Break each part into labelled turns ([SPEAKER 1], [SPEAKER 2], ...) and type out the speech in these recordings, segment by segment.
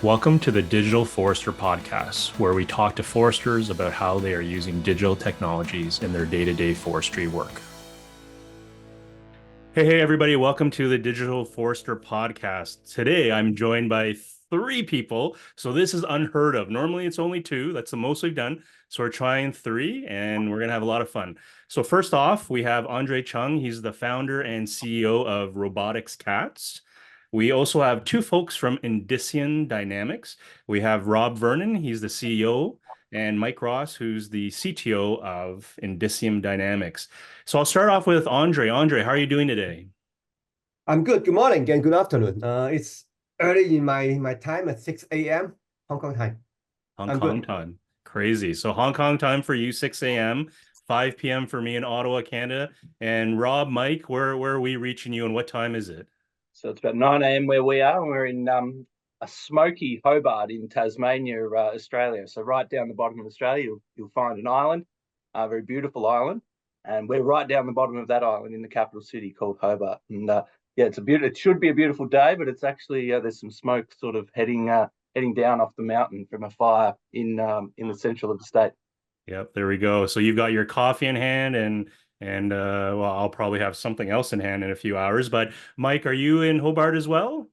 [SPEAKER 1] Welcome to the Digital Forester Podcast, where we talk to foresters about how they are using digital technologies in their day-to-day forestry work. Hey, everybody. Welcome to the Digital Forester Podcast. Today, I'm joined by three people. So this is unheard of. Normally, it's only two. That's the most we've done. So we're trying three, and we're going to have a lot of fun. So first off, we have Cheung. He's the founder and CEO of Robotics Cats. We also have two folks from Indicium Dynamics. We have Vernon. He's the CEO, and Mike Ross, who's the CTO of Indicium Dynamics. So I'll start off with Andre. Andre, how are you doing today?
[SPEAKER 2] I'm good. Good morning and good afternoon. It's early in my time at 6 a.m. Hong Kong time.
[SPEAKER 1] Hong
[SPEAKER 2] I'm
[SPEAKER 1] Kong
[SPEAKER 2] good.
[SPEAKER 1] time. Crazy. So Hong Kong time for you, 6 a.m., 5 p.m. for me in Ottawa, Canada. And Rob, Mike, where are we reaching you and what time is it?
[SPEAKER 3] So it's about 9 a.m. where we are. We're in a smoky Hobart in Tasmania, Australia. So right down the bottom of Australia, you'll find an island, a very beautiful island. And we're right down the bottom of that island in the capital city called Hobart. And yeah, it should be a beautiful day, but it's actually, there's some smoke sort of heading down off the mountain from a fire in the central of the state.
[SPEAKER 1] Yep, there we go. So you've got your coffee in hand and well, I'll probably have something else in hand in a few hours. But Mike, are you in Hobart as well?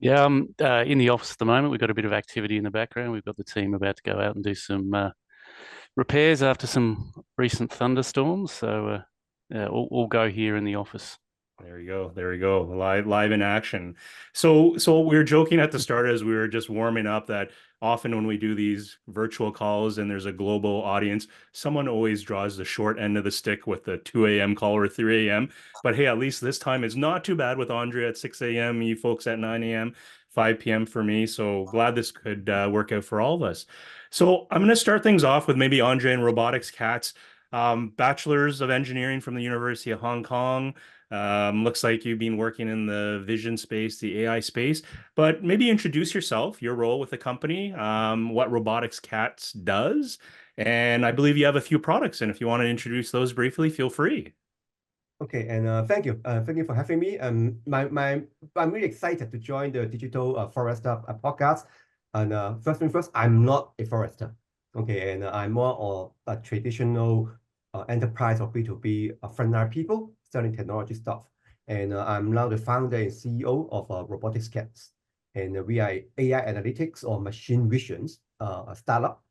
[SPEAKER 4] Yeah, I'm in the office at the moment. We've got a bit of activity in the background. We've got the team about to go out and do some repairs after some recent thunderstorms. So yeah, all go here in the office.
[SPEAKER 1] There you go. There you go. Live in action. So we were joking at the start as we were just warming up that often when we do these virtual calls and there's a global audience, someone always draws the short end of the stick with the 2 a.m. call or 3 a.m. But hey, at least this time it's not too bad with Andrea at 6 a.m., you folks at 9 a.m., 5 p.m. for me. So glad this could work out for all of us. So I'm going to start things off with maybe Andre and Robotics Cats, bachelor's of engineering from the University of Hong Kong. Looks like you've been working in the vision space, the AI space, but maybe introduce yourself, your role with the company, what Robotics Cats does, and I believe you have a few products, and if you want to introduce those briefly, feel free.
[SPEAKER 2] Okay, and thank you. Thank you for having me. I'm really excited to join the Digital Forester podcast. And first thing first, I'm not a forester. Okay, and I'm more of a traditional enterprise or B2B frontline people selling technology stuff. And I'm now the founder and CEO of Robotics Cats. And we are AI analytics or machine visions a startup.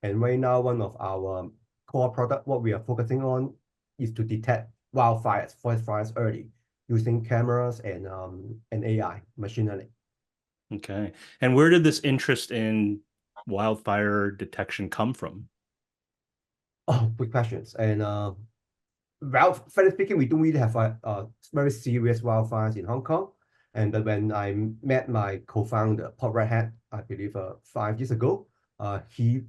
[SPEAKER 2] And right now, one of our core product, what we are focusing on is to detect wildfires, forest fires early using cameras and AI, machine learning.
[SPEAKER 1] Okay. And where did this interest in wildfire detection come from?
[SPEAKER 2] Oh, good questions. And well, fairly speaking, we don't really have a very serious wildfires in Hong Kong. And when I met my co-founder, Paul Redhead, I believe 5 years ago, he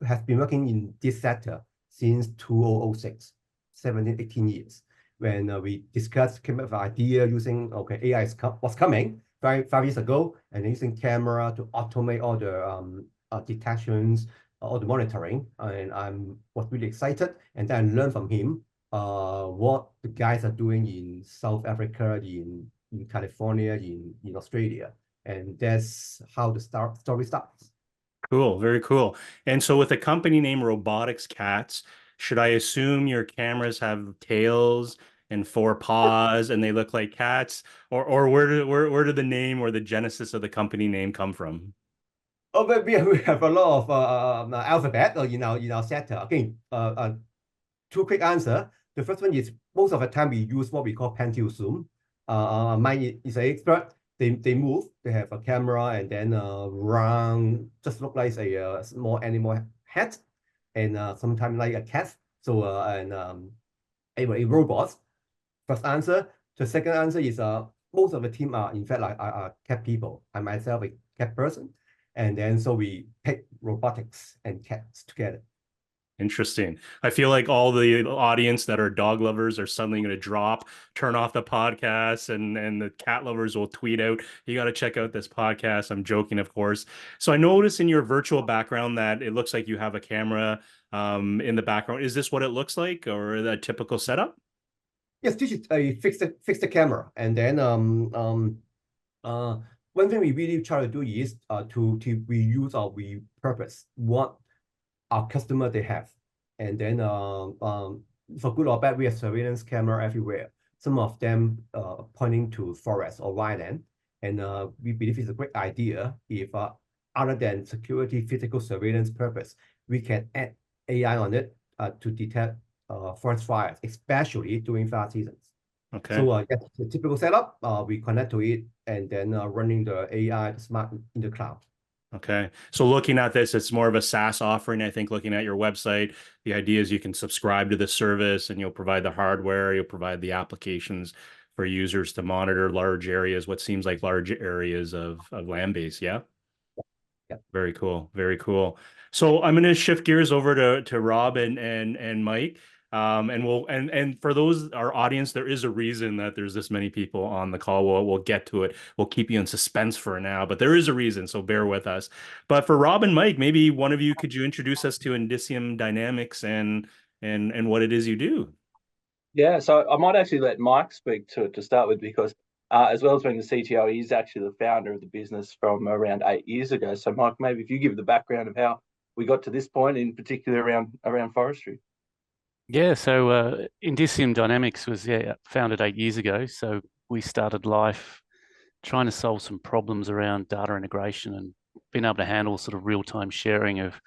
[SPEAKER 2] has been working in this sector since 2006, 17, 18 years. When we discussed, came up with an idea using, okay, AI was coming 5 years ago, and using camera to automate all the detections, all the monitoring. And I was really excited. And then I learned from him what the guys are doing in South Africa, in California, in Australia. And that's how the story starts.
[SPEAKER 1] Cool, very cool. And so with a company named Robotics Cats, should I assume your cameras have tails and four paws and they look like cats? Or where did the name or the genesis of the company name come from?
[SPEAKER 2] Oh, but we have a lot of alphabet in our sector. Again, two quick answer. The first one is most of the time we use what we call pen to zoom. Mine is an expert. They move. They have a camera and then round, just look like a small animal head, and sometimes like a cat. So a robot. First answer. The second answer is most of the team are in fact like are cat people. I myself a cat person, and then so we pick robotics and cats together.
[SPEAKER 1] Interesting. I feel like all the audience that are dog lovers are suddenly going to turn off the podcast, and the cat lovers will tweet out, you got to check out this podcast. I'm joking, of course. So I noticed in your virtual background that it looks like you have a camera in the background. Is this what it looks like, or a typical setup?
[SPEAKER 2] Yes, this is a fixed camera, and then when one thing we really try to do is to reuse or repurpose what our customer they have. And then for good or bad, we have surveillance camera everywhere. Some of them pointing to forest or wildland. And we believe it's a great idea if other than security physical surveillance purpose, we can add AI on it to detect forest fires, especially during fire seasons.
[SPEAKER 1] Okay.
[SPEAKER 2] So that's the typical setup. We connect to it and then running the AI smart in the cloud.
[SPEAKER 1] Okay. So looking at this, it's more of a SaaS offering. I think looking at your website, the idea is you can subscribe to the service and you'll provide the hardware, you'll provide the applications for users to monitor large areas, what seems like large areas of land base. Yeah.
[SPEAKER 2] Yeah.
[SPEAKER 1] Very cool. Very cool. So I'm going to shift gears over to Rob and Mike. And for those our audience, there is a reason that there's this many people on the call. We'll get to it. We'll keep you in suspense for now, but there is a reason, so bear with us. But for Rob and Mike, maybe one of you, could you introduce us to Indicium Dynamics and what it is you do?
[SPEAKER 3] Yeah, so I might actually let Mike speak to start with, because as well as being the CTO, he's actually the founder of the business from around 8 years ago. So Mike, maybe if you give the background of how we got to this point, in particular around forestry.
[SPEAKER 4] Yeah, so Indicium Dynamics was founded 8 years ago. So we started life trying to solve some problems around data integration and being able to handle sort of real-time sharing of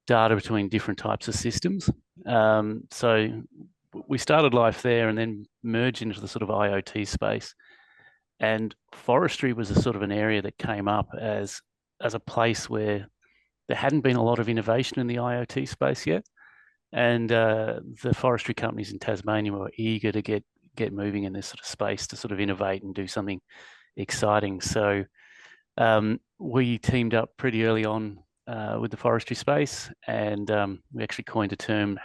[SPEAKER 4] data between different types of systems. So we started life there and then merged into the sort of IoT space. And forestry was a sort of an area that came up as a place where there hadn't been a lot of innovation in the IoT space yet. And the forestry companies in Tasmania were eager to get moving in this sort of space to sort of innovate and do something exciting. So we teamed up pretty early on with the forestry space, and we actually coined a term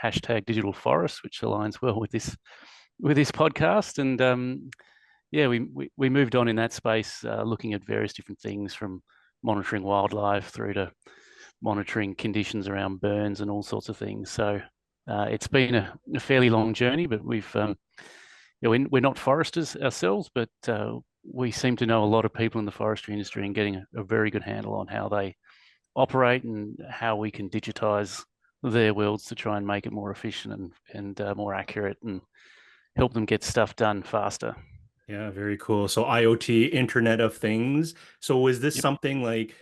[SPEAKER 4] #digital forest, which aligns well with this podcast. And we moved on in that space, looking at various different things, from monitoring wildlife through to monitoring conditions around burns and all sorts of things. So it's been a fairly long journey, but we're not foresters ourselves, but we seem to know a lot of people in the forestry industry and getting a very good handle on how they operate and how we can digitize their worlds to try and make it more efficient and more accurate and help them get stuff done faster.
[SPEAKER 1] Yeah, very cool. So IoT, Internet of Things. So was this something like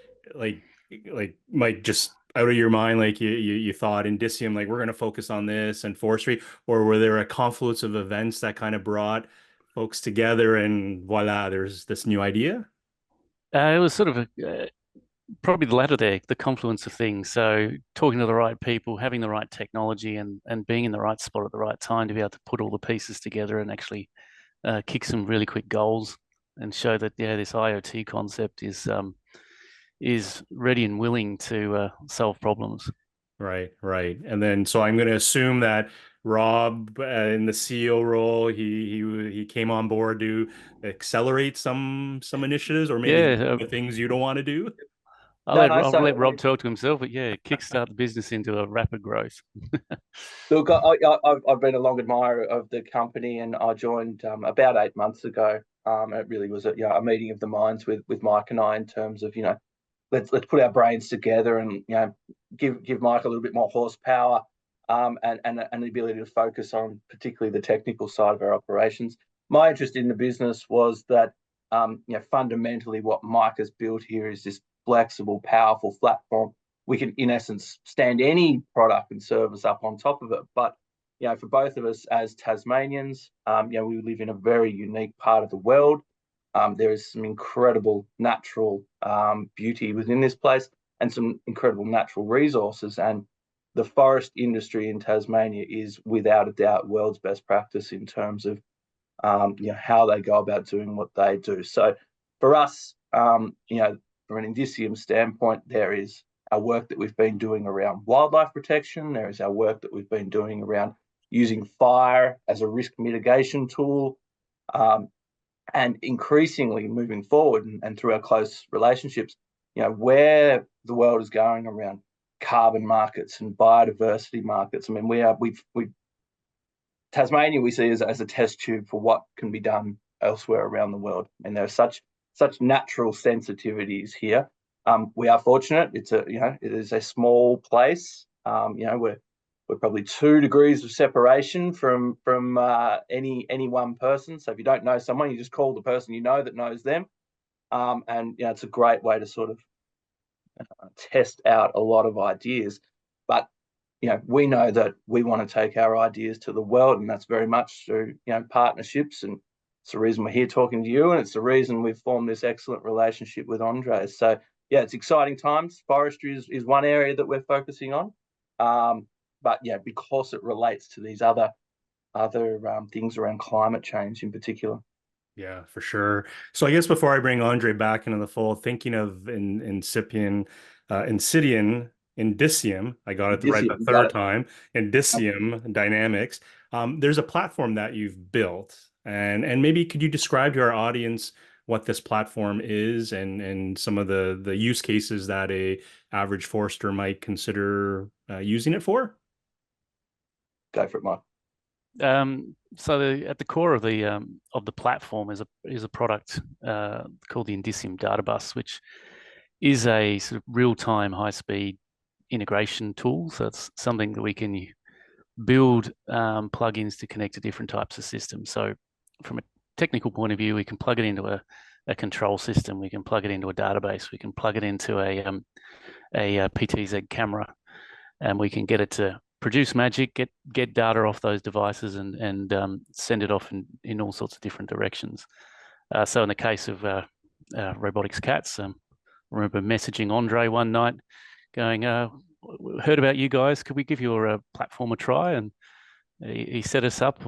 [SPEAKER 1] Mike, just out of your mind, like you thought Indicium, like we're going to focus on this and forestry, or were there a confluence of events that kind of brought folks together and voila, there's this new idea?
[SPEAKER 4] It was sort of probably the latter there, the confluence of things. So talking to the right people, having the right technology, and being in the right spot at the right time to be able to put all the pieces together and actually kick some really quick goals and show that this IoT concept is ready and willing to solve problems.
[SPEAKER 1] Right. And then, so I'm going to assume that Rob, in the CEO role, he came on board to accelerate some initiatives, or maybe the things you don't want to do.
[SPEAKER 4] I'll let Rob talk to himself, but kickstart the business into a rapid growth.
[SPEAKER 3] Look, I've been a long admirer of the company, and I joined about 8 months ago. It really was a meeting of the minds with Mike and I in terms of let's put our brains together and give Mike a little bit more horsepower and the ability to focus on particularly the technical side of our operations. My interest in the business was that fundamentally what Mike has built here is this flexible, powerful platform. We can, in essence, stand any product and service up on top of it. But for both of us as Tasmanians, we live in a very unique part of the world. There is some incredible natural beauty within this place and some incredible natural resources. And the forest industry in Tasmania is without a doubt world's best practice in terms of how they go about doing what they do. So for us, from an Indicium standpoint, there is our work that we've been doing around wildlife protection. There is our work that we've been doing around using fire as a risk mitigation tool. And increasingly moving forward and through our close relationships, where the world is going around carbon markets and biodiversity markets. I mean, Tasmania we see as a test tube for what can be done elsewhere around the world. And there are such such natural sensitivities here. We are fortunate. It is a small place. We're probably 2 degrees of separation from any one person. So if you don't know someone, you just call the person you know that knows them. And it's a great way to sort of test out a lot of ideas. But we know that we want to take our ideas to the world, and that's very much through partnerships. And it's the reason we're here talking to you, and it's the reason we've formed this excellent relationship with Andre. So yeah, it's exciting times. Forestry is one area that we're focusing on. But yeah, because it relates to these other things around climate change in particular.
[SPEAKER 1] Yeah, for sure. So I guess before I bring Andre back into the fold, thinking of Indicium, I got it right the third time, Indicium Dynamics. There's a platform that you've built, and maybe could you describe to our audience what this platform is and some of the use cases that a average forester might consider using it for?
[SPEAKER 3] Go for it, Mike.
[SPEAKER 4] So at the core of the platform is a product called the Indicium Data Bus, which is a sort of real-time, high-speed integration tool. So it's something that we can build plugins to connect to different types of systems. So from a technical point of view, we can plug it into a control system. We can plug it into a database. We can plug it into a PTZ camera, and we can get it to produce magic, get data off those devices, and send it off in all sorts of different directions. So in the case of Robotics Cats, I remember messaging Andre one night, going, "Heard about you guys. Could we give your platform a try?" And he set us up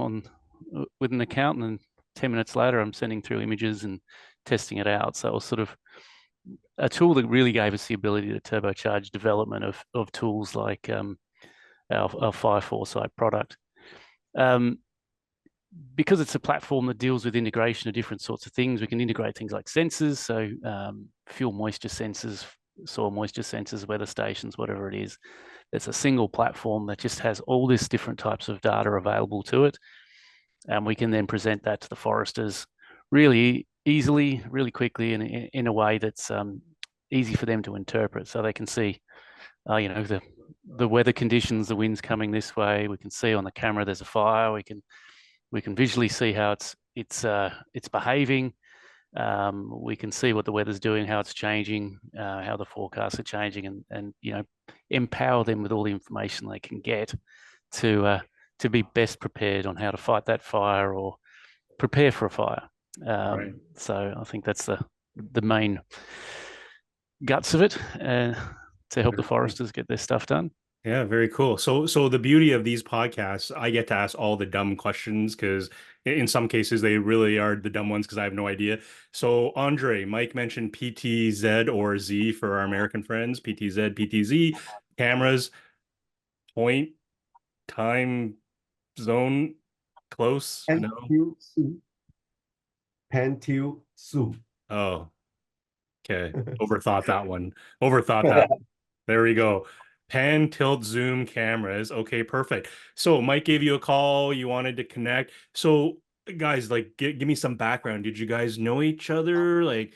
[SPEAKER 4] with an account, and 10 minutes later, I'm sending through images and testing it out. So it was sort of a tool that really gave us the ability to turbocharge development of tools like our Fire Foresight product. Because it's a platform that deals with integration of different sorts of things, we can integrate things like sensors, so fuel moisture sensors, soil moisture sensors, weather stations, whatever it is. It's a single platform that just has all these different types of data available to it. And we can then present that to the foresters really easily, really quickly, and in a way that's easy for them to interpret. So they can see, the weather conditions, the wind's coming this way. We can see on the camera there's a fire. We can visually see how it's behaving. We can see what the weather's doing, how it's changing, how the forecasts are changing, and empower them with all the information they can get to be best prepared on how to fight that fire or prepare for a fire.
[SPEAKER 1] Right.
[SPEAKER 4] So I think that's the main guts of it, to help the foresters get their stuff done.
[SPEAKER 1] Yeah, very cool. So the beauty of these podcasts, I get to ask all the dumb questions because in some cases they really are the dumb ones because I have no idea. So Andre, Mike mentioned PTZ or Z for our American friends, PTZ, PTZ, cameras, point, time, zone, close. No.
[SPEAKER 2] Pentil Su.
[SPEAKER 1] Oh, okay. Overthought that one. Overthought that. There we go. Pan, tilt, zoom cameras. Okay, perfect. So Mike gave you a call. You wanted to connect. So guys, like, give me some background. Did you guys know each other like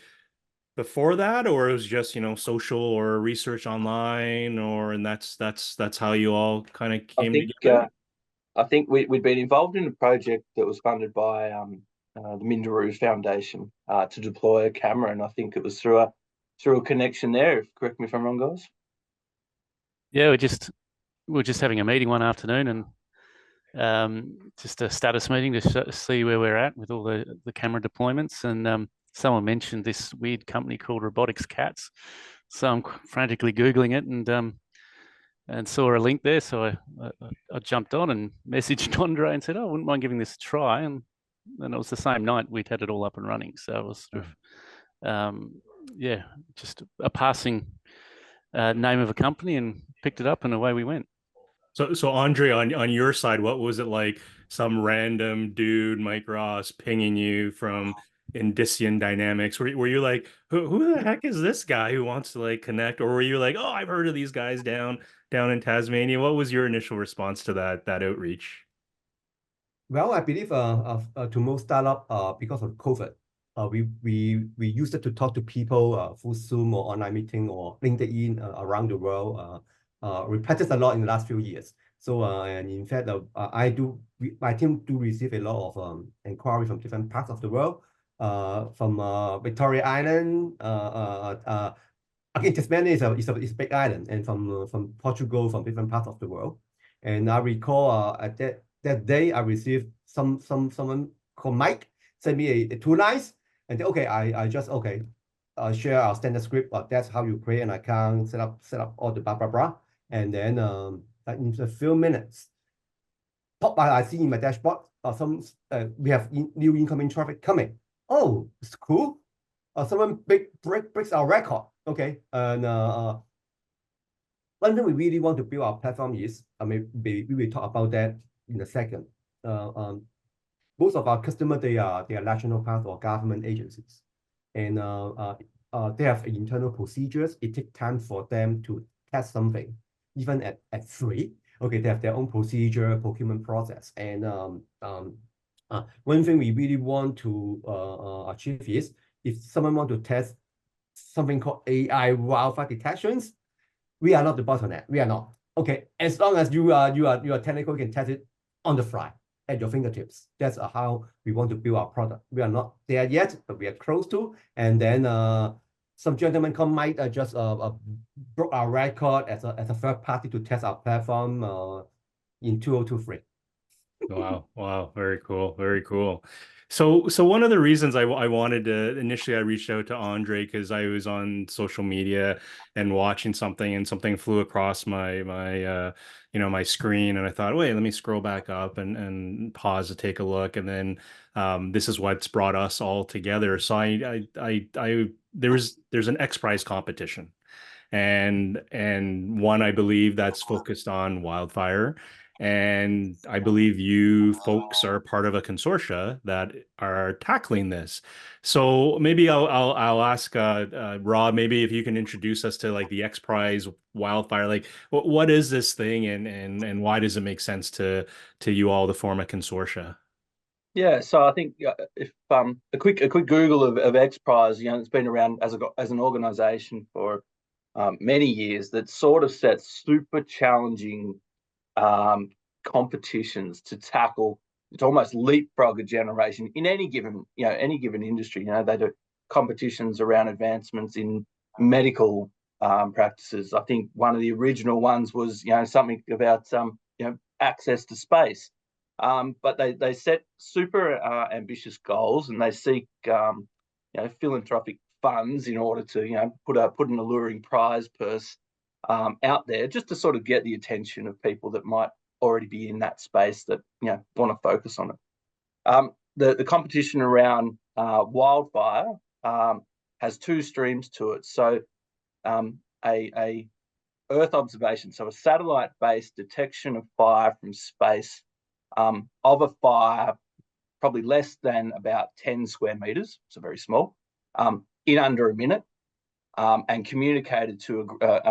[SPEAKER 1] before that, or it was just, social or research online, and that's how you all kind of came together?
[SPEAKER 3] I think we'd been involved in a project that was funded by the Minderoo Foundation to deploy a camera, and I think it was through a connection there. Correct me if I'm wrong, guys.
[SPEAKER 4] Yeah, we're just having a meeting one afternoon, and just a status meeting to see where we're at with all the camera deployments. And someone mentioned this weird company called Robotics Cats, so I'm frantically Googling it and saw a link there. So I jumped on and messaged Andre and said, "Oh, I wouldn't mind giving this a try." And it was the same night we'd had it all up and running. So it was sort of, just a passing name of a company, and picked it up, and away we went.
[SPEAKER 1] So Andre, on your side, what was it like? Some random dude, Mike Ross, pinging you from Indicium Dynamics? Were you like, who the heck is this guy who wants to like connect? Or were you like, oh, I've heard of these guys down in Tasmania? What was your initial response to that outreach?
[SPEAKER 2] Well, I believe to most startup because of COVID, we use it to talk to people through Zoom or online meeting or LinkedIn around the world. We practiced a lot in the last few years. So and in fact, my team do receive a lot of inquiry from different parts of the world. From Victoria Island, again, Tasmania is a big island, and from Portugal, from different parts of the world. And I recall at that day I received someone called Mike sent me a 2 lines, and okay, I just share our standard script. That's how you create an account, set up all the blah blah blah, and then like in a few minutes, pop by, I see in my dashboard we have new incoming traffic coming. Oh, it's cool. Someone breaks our record. Okay, and one thing we really want to build our platform is, we will talk about that in a second. Most of our customers, they are national parks or government agencies, and they have internal procedures. It takes time for them to test something, even at free. Okay, they have their own procedure, procurement process, and one thing we really want to achieve is, if someone want to test something called AI wildfire detections, we are not the bottleneck. We are not. Okay, as long as you are technical, you can test it on the fly at your fingertips. That's how we want to build our product. We are not there yet, but we are close to. And then some gentleman called Mike just broke our record as a third party to test our platform in 2023.
[SPEAKER 1] Wow, very cool, very cool. So one of the reasons I wanted to initially, I reached out to Andre because I was on social media and watching something, and something flew across my my screen, and I thought, wait, let me scroll back up and pause to take a look, and then this is what's brought us all together. So there's an XPRIZE competition, and one, I believe, that's focused on wildfire. And I believe you folks are part of a consortia that are tackling this. So maybe I'll ask Rob, maybe if you can introduce us to like the XPRIZE Wildfire. Like, what is this thing, and why does it make sense to you all to form a consortia?
[SPEAKER 3] Yeah, so I think if a quick Google of XPRIZE, it's been around as an organisation for many years, that sort of sets super challenging competitions to tackle. It's almost leapfrog a generation in any given industry. They do competitions around advancements in medical practices. I think one of the original ones was something about access to space. But they set super ambitious goals, and they seek philanthropic funds in order to put an alluring prize purse out there, just to sort of get the attention of people that might already be in that space that want to focus on it. The competition around wildfire has 2 streams to it. So a Earth observation, so a satellite-based detection of fire from space, of a fire probably less than about 10 square meters, so very small, in under a minute, and communicated to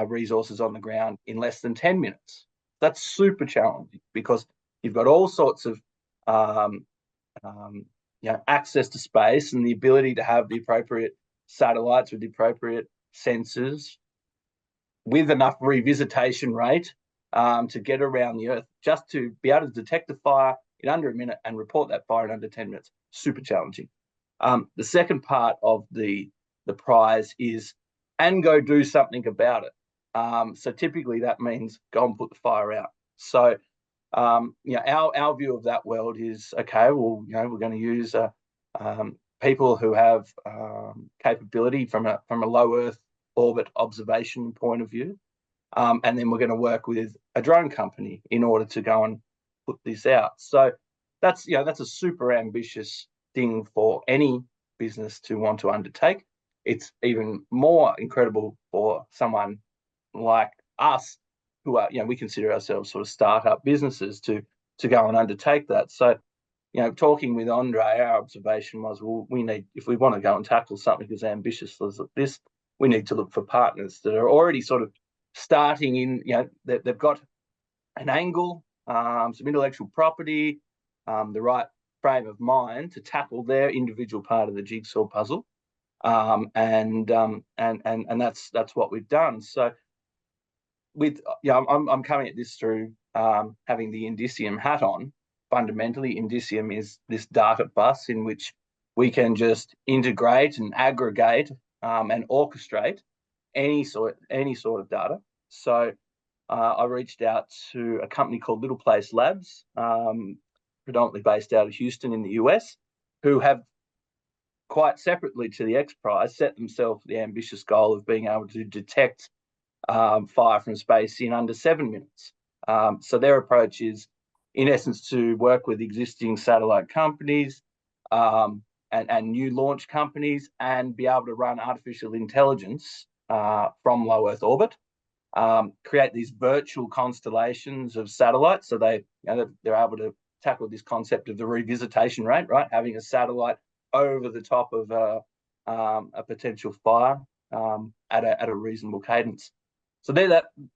[SPEAKER 3] resources on the ground in less than 10 minutes. That's super challenging, because you've got all sorts of access to space, and the ability to have the appropriate satellites with the appropriate sensors with enough revisitation rate to get around the Earth, just to be able to detect a fire in under a minute and report that fire in under 10 minutes. Super challenging. The second part of the prize is, and go do something about it. So typically that means go and put the fire out. So our view of that world is, okay, well, we're going to use people who have capability from a low Earth orbit observation point of view, and then we're going to work with a drone company in order to go and put this out. So that's a super ambitious thing for any business to want to undertake. It's even more incredible for someone like us, who are, we consider ourselves sort of startup businesses, to go and undertake that. So, talking with Andre, our observation was, well, if we want to go and tackle something as ambitious as this, we need to look for partners that are already sort of starting in, they've got an angle, some intellectual property, the right frame of mind to tackle their individual part of the jigsaw puzzle. And that's what we've done. So I'm coming at this through having the Indicium hat on. Fundamentally, Indicium is this data bus in which we can just integrate and aggregate and orchestrate any sort of data. So I reached out to a company called Little Place Labs, predominantly based out of Houston in the US, who have quite separately to the XPRIZE set themselves the ambitious goal of being able to detect fire from space in under 7 minutes. So their approach is, in essence, to work with existing satellite companies and new launch companies and be able to run artificial intelligence from low Earth orbit, create these virtual constellations of satellites. So they're able to tackle this concept of the revisitation rate, right? Having a satellite over the top of a potential fire at a reasonable cadence. So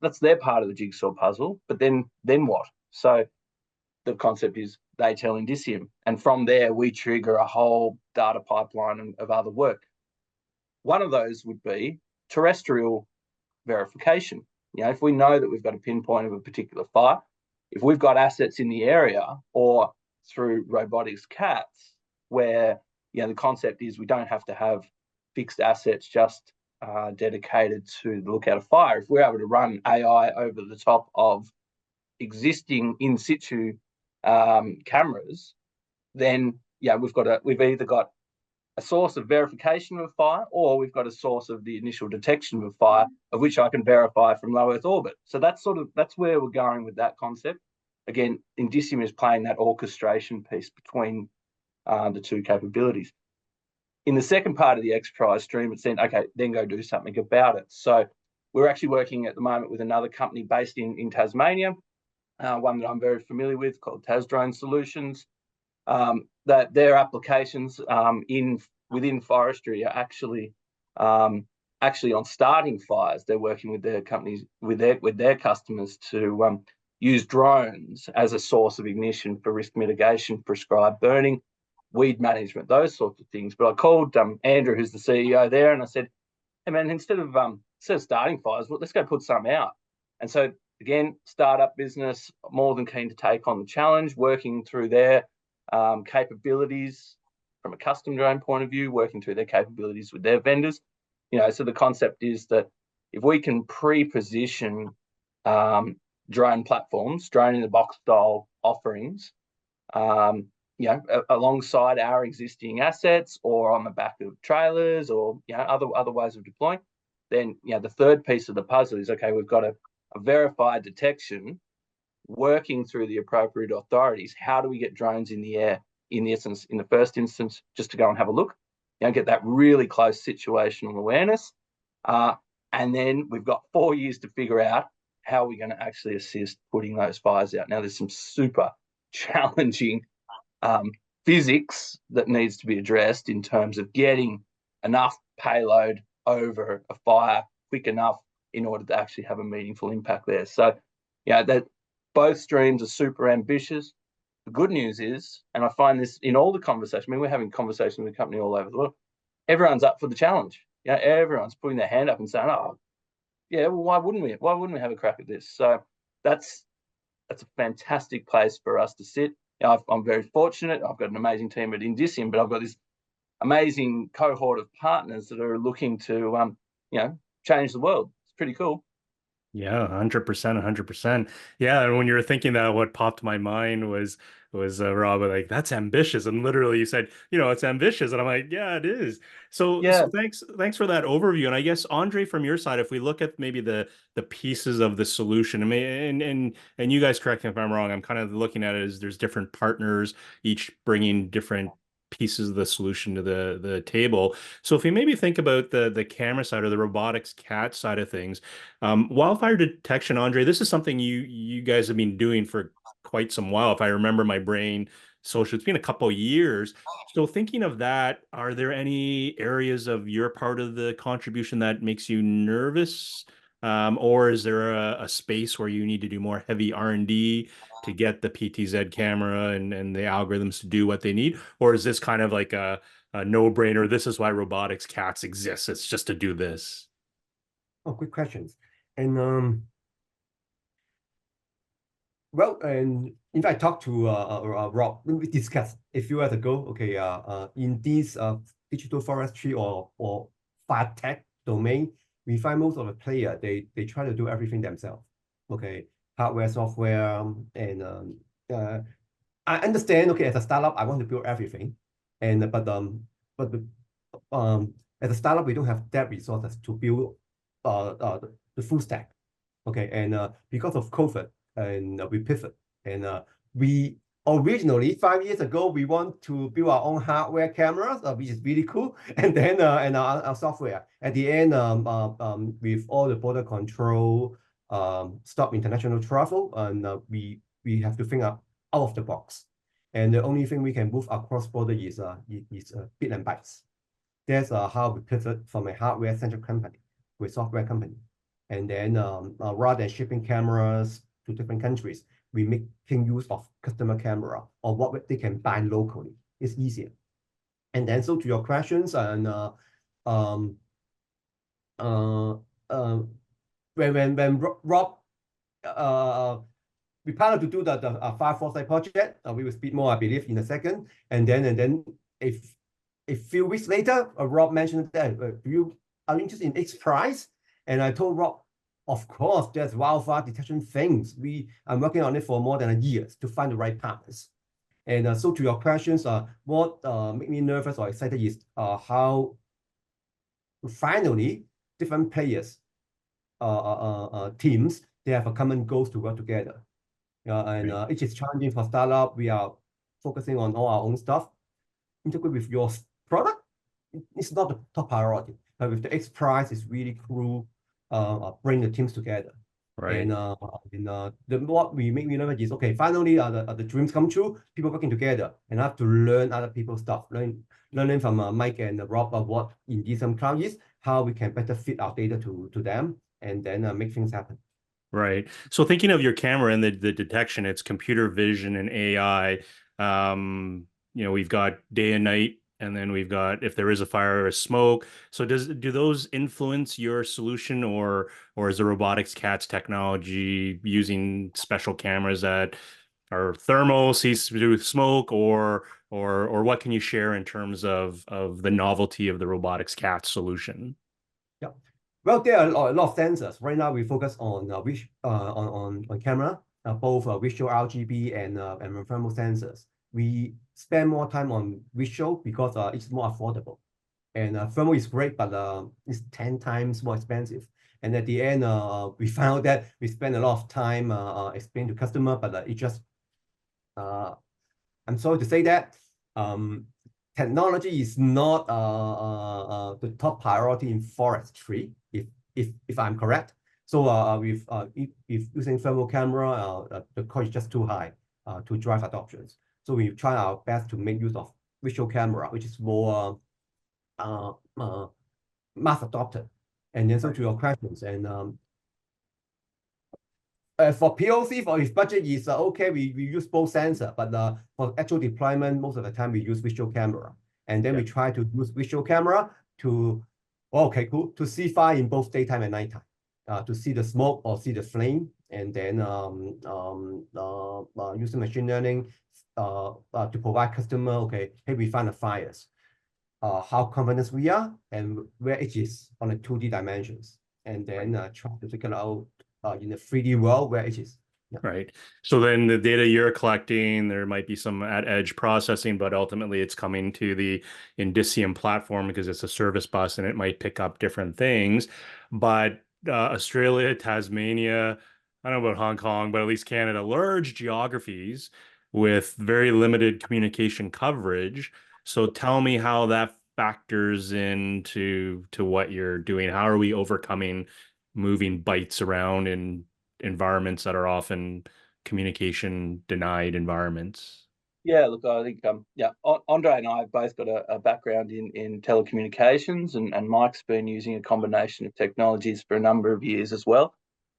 [SPEAKER 3] that's their part of the jigsaw puzzle. But then what? So the concept is they tell Indicium, and from there we trigger a whole data pipeline of other work. One of those would be terrestrial verification. If we know that we've got a pinpoint of a particular fire, if we've got assets in the area, or through Robotics Cats, where the concept is we don't have to have fixed assets just dedicated to the lookout of fire. If we're able to run AI over the top of existing in situ cameras, then we've either got a source of verification of fire, or we've got a source of the initial detection of fire, of which I can verify from low Earth orbit. So that's where we're going with that concept. Again, Indicium is playing that orchestration piece between the two capabilities. In the second part of the XPRIZE stream, it's then, okay, then go do something about it. So we're actually working at the moment with another company based in Tasmania, one that I'm very familiar with, called TasDrone Solutions. That their applications within forestry are actually on starting fires. They're working with their companies, with their customers, to use drones as a source of ignition for risk mitigation, prescribed burning, weed management, those sorts of things. But I called Andrew, who's the CEO there, and I said, hey man, instead of starting fires, let's go put some out. And so again, startup business, more than keen to take on the challenge, working through their capabilities from a custom drone point of view, working through their capabilities with their vendors. So the concept is that if we can pre-position drone platforms, drone in the box style offerings, alongside our existing assets, or on the back of trailers, or other ways of deploying, then the third piece of the puzzle is, okay, we've got a verified detection working through the appropriate authorities. How do we get drones in the air in the first instance, just to go and have a look, get that really close situational awareness, and then we've got 4 years to figure out how we're going to actually assist putting those fires out. Now, there's some super challenging physics that needs to be addressed in terms of getting enough payload over a fire quick enough in order to actually have a meaningful impact there. So, that both streams are super ambitious. The good news is, and I find this in all the conversations, we're having conversations with the company all over the world, everyone's up for the challenge. Everyone's putting their hand up and saying, oh, yeah, well, why wouldn't we? Why wouldn't we have a crack at this? So that's a fantastic place for us to sit. I'm very fortunate. I've got an amazing team at Indicium, but I've got this amazing cohort of partners that are looking to, change the world. It's pretty cool.
[SPEAKER 1] Yeah, 100%, 100%. Yeah, and when you were thinking that, what popped my mind was Rob, like, that's ambitious. And literally you said, it's ambitious. And I'm like, yeah, it is. So thanks for that overview. And I guess, Andre, from your side, if we look at maybe the pieces of the solution, and you guys correct me if I'm wrong, I'm kind of looking at it as there's different partners, each bringing different pieces of the solution to the table. So if you maybe think about the camera side, or the Robotics Cat side of things, wildfire detection, Andre, this is something you guys have been doing for quite some while. If I remember my brain, it's been a couple of years. So thinking of that, are there any areas of your part of the contribution that makes you nervous Or is there a space where you need to do more heavy R&D to get the PTZ camera and the algorithms to do what they need? Or is this kind of like a no-brainer? This is why Robotics Cats exists. It's just to do this.
[SPEAKER 2] Oh, good questions. And well, and in fact, I talked to Rob. We discussed a few years ago. Okay, in this digital forestry or fire tech domain, we find most of the player they try to do everything themselves. Okay, hardware, software, and I understand. Okay, as a startup, I want to build everything, and but as a startup, we don't have that resources to build the full stack. Okay, and because of COVID, and we pivot, and we originally 5 years ago we want to build our own hardware cameras, which is really cool, and then and our software. At the end, with all the border control, stop international travel, and we have to think out of the box. And the only thing we can move across border is bit and bytes. That's how we pivot from a hardware-centric company to a software company. And then rather than shipping cameras to different countries, we making use of customer camera or what they can buy locally. It's easier. And then so to your questions, and when Rob we planned to do the fire foresight project, we will speak more, I believe, in a second. And then if a few weeks later, Rob mentioned that you are interested in XPRIZE, and I told Rob, of course, there's wildfire detection things. I'm working on it for more than a year to find the right partners. And so to your questions, what made me nervous or excited is how finally different players, teams, they have a common goals to work together. It is challenging for startup. We are focusing on all our own stuff. Integrate with your product, it's not the top priority. But with the XPRIZE, it's really cool. Bring the teams together.
[SPEAKER 1] Right.
[SPEAKER 2] What we make me nervous is, okay, finally the dreams come true, people working together, and I have to learn other people's stuff, learning from Mike and Rob of what Indicium Cloud is, how we can better fit our data to them, and then make things happen.
[SPEAKER 1] Right. So thinking of your camera and the detection, it's computer vision and AI. We've got day and night, and then we've got if there is a fire or a smoke. So do those influence your solution, or is the Robotics Cats technology using special cameras that are thermal, sees through smoke, or what can you share in terms of the novelty of the Robotics Cats solution?
[SPEAKER 2] Yeah. Well, there are a lot of sensors. Right now, we focus on on camera, both visual RGB and thermal sensors. We spend more time on visual because it's more affordable. And thermal is great, but it's 10 times more expensive. And at the end, we found that we spend a lot of time explaining to customer, but it just, I'm sorry to say that, technology is not the top priority in forestry, if I'm correct. So if using thermal camera, the cost is just too high to drive adoptions. So we try our best to make use of visual camera, which is more mass adopted. And then so to your questions, and for POC, for if budget is okay, we use both sensor, but for actual deployment, most of the time we use visual camera. And then we try to use visual camera to, okay, cool, to see fire in both daytime and nighttime, to see the smoke or see the flame, and then using machine learning to provide customer, okay, hey, we found the fires, how confident we are, and where it is on the 2D dimensions, and then try to figure out in the 3D world where it is. Yeah.
[SPEAKER 1] Right. So then the data you're collecting, there might be some at edge processing, but ultimately it's coming to the Indicium platform because it's a service bus and it might pick up different things. But Australia, Tasmania, I don't know about Hong Kong, but at least Canada, large geographies with very limited communication coverage. So tell me how that factors into what you're doing. How are we overcoming moving bytes around in environments that are often communication denied environments?
[SPEAKER 3] Yeah, look, I think Andre and I have both got a background in telecommunications, and Mike's been using a combination of technologies for a number of years as well.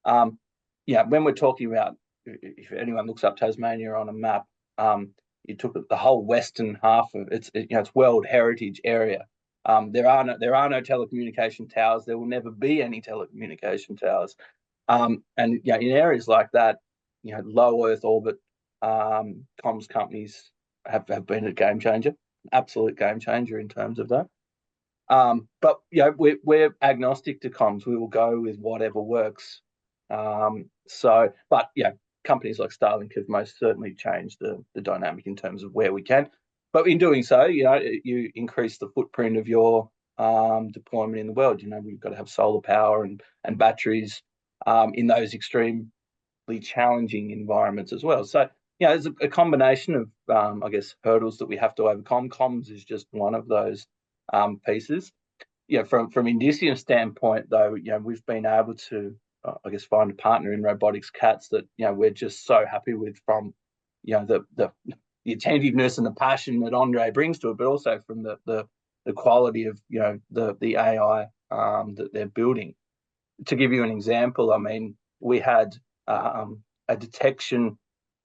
[SPEAKER 3] When we're talking about, if anyone looks up Tasmania on a map, you took the whole western half of it's World Heritage area. There are no telecommunication towers. There will never be any telecommunication towers. And in areas like that, low Earth orbit comms companies have been a game changer, absolute game changer in terms of that. But we're agnostic to comms. We will go with whatever works. But companies like Starlink have most certainly changed the dynamic in terms of where we can. But in doing so, you increase the footprint of your deployment in the world. We've got to have solar power and batteries in those extremely challenging environments as well. So there's a combination of hurdles that we have to overcome. Comms is just one of those pieces. From Indicium standpoint, though, we've been able to find a partner in Robotics Cats that we're just so happy with, from the attentiveness and the passion that Andre brings to it, but also from the quality of the AI that they're building. To give you an example, I mean, we had a detection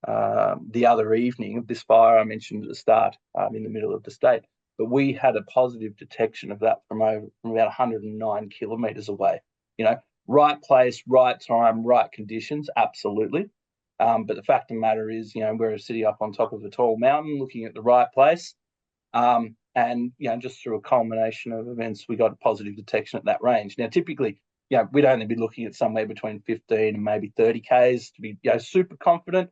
[SPEAKER 3] the other evening of this fire I mentioned at the start, in the middle of the state. But we had a positive detection of that from about 109 kilometres away. Right place, right time, right conditions, absolutely. But the fact of the matter is, we're sitting up on top of a tall mountain looking at the right place. And just through a culmination of events, we got a positive detection at that range. Now, typically, we'd only be looking at somewhere between 15 and maybe 30 Ks to be super confident.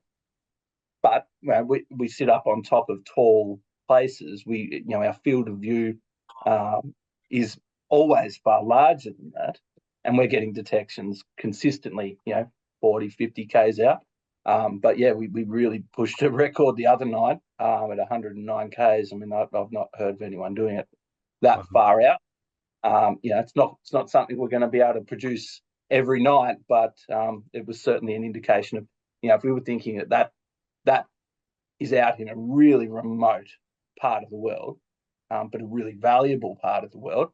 [SPEAKER 3] But we sit up on top of tall places. Our field of view is always far larger than that, and we're getting detections consistently, 40, 50 Ks out. But we really pushed a record the other night at 109 Ks. I mean, I've not heard of anyone doing it that far out. It's not something we're going to be able to produce every night, but it was certainly an indication of, if we were thinking that is out in a really remote part of the world, but a really valuable part of the world.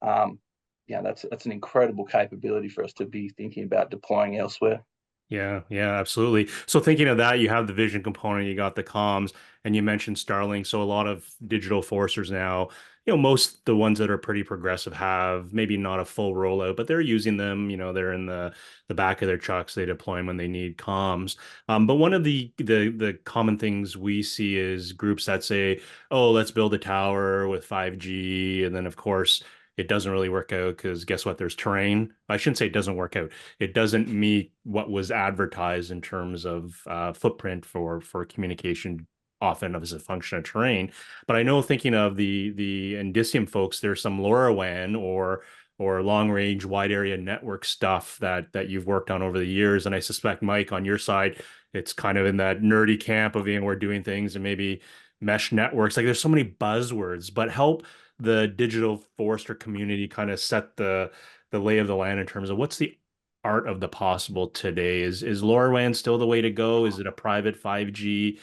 [SPEAKER 3] That's an incredible capability for us to be thinking about deploying elsewhere.
[SPEAKER 1] Yeah, absolutely. So thinking of that, you have the vision component, you got the comms, and you mentioned Starlink. So a lot of digital forcers now, most the ones that are pretty progressive have maybe not a full rollout, but they're using them. They're in the back of their trucks. They deploy them when they need comms. But one of the common things we see is groups that say, "Oh, let's build a tower with 5G," and then of course it doesn't really work out because guess what? There's terrain. I shouldn't say it doesn't work out. It doesn't meet what was advertised in terms of footprint for communication, often as a function of terrain. But I know, thinking of the Indicium folks, there's some LoRaWAN or long range wide area network stuff that you've worked on over the years. And I suspect, Mike, on your side, it's kind of in that nerdy camp of we're doing things and maybe mesh networks. Like, there's so many buzzwords, but help the digital forester community kind of set the lay of the land in terms of what's the art of the possible today. Is LoRaWAN still the way to go? Is it a private 5G